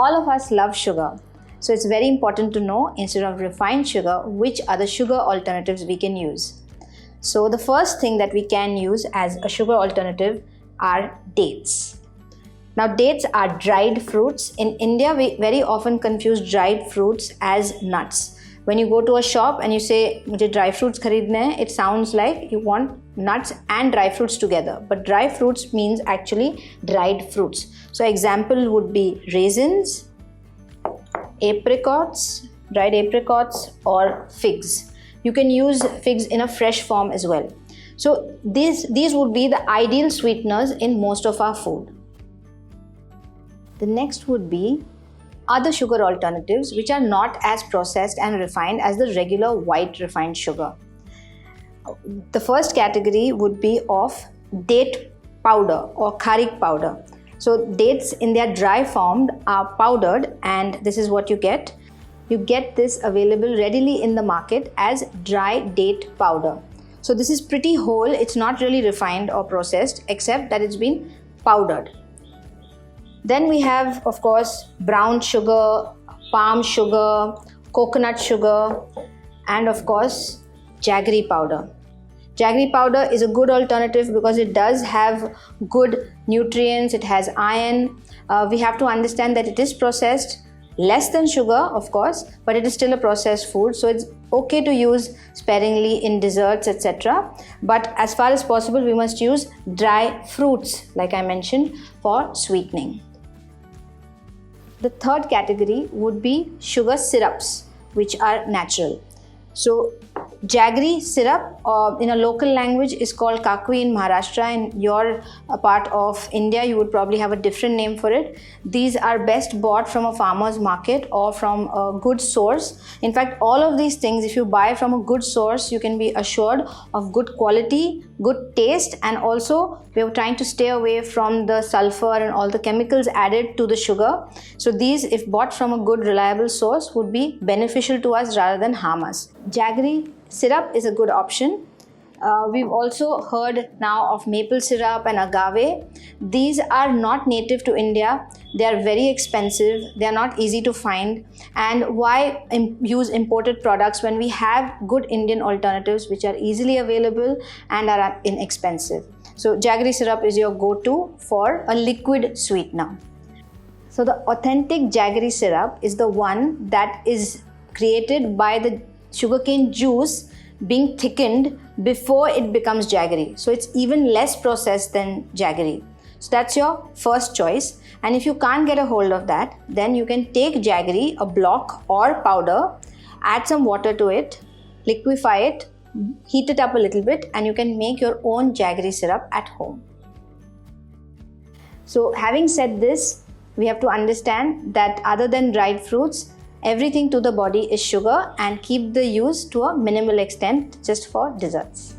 all of us love sugar. So it's very important to know, instead of refined sugar, which other sugar alternatives we can use. So the first thing that we can use as a sugar alternative are dates. Now, dates are dried fruits. In India, we very often confuse dried fruits as nuts. When you go to a shop and you say, "Mujhe dry fruits khareedne hain," it sounds like you want nuts and dry fruits together. But dry fruits means actually dried fruits. So example would be raisins, apricots, dried apricots, or figs. You can use figs in a fresh form as well. So these would be the ideal sweeteners in most of our food. The next would be other sugar alternatives which are not as processed and refined as the regular white refined sugar. The first category would be of date powder or kharik powder. So dates in their dry form are powdered, and this is what you get. You get this available readily in the market as dry date powder. So this is pretty whole. It's not really refined or processed, except that it's been powdered. Then we have, of course, brown sugar, palm sugar, coconut sugar, and of course, jaggery powder. Jaggery powder is a good alternative because it does have good nutrients, it has iron. We have to understand that it is processed, less than sugar, of course, but it is still a processed food, so it's okay to use sparingly in desserts, etc. But as far as possible, we must use dry fruits, like I mentioned, for sweetening. The third category would be sugar syrups, which are natural. So jaggery syrup in a local language is called kakui in Maharashtra. In your part of India, you would probably have a different name for it. These are best bought from a farmer's market or from a good source. In fact, all of these things, if you buy from a good source, you can be assured of good quality, good taste, and also we are trying to stay away from the sulfur and all the chemicals added to the sugar. So these, if bought from a good reliable source, would be beneficial to us rather than harm us. Jaggery syrup is a good option. We've also heard now of maple syrup and agave. These are not native to India. They are very expensive. They are not easy to find. And why use imported products when we have good Indian alternatives which are easily available and are inexpensive? So jaggery syrup is your go-to for a liquid sweetener. So the authentic jaggery syrup is the one that is created by the sugarcane juice being thickened before it becomes jaggery. So it's even less processed than jaggery. So that's your first choice. And if you can't get a hold of that, then you can take jaggery, a block or powder, add some water to it, liquefy it, heat it up a little bit, and you can make your own jaggery syrup at home. So having said this, we have to understand that other than dried fruits, everything to the body is sugar, and keep the use to a minimal extent just for desserts.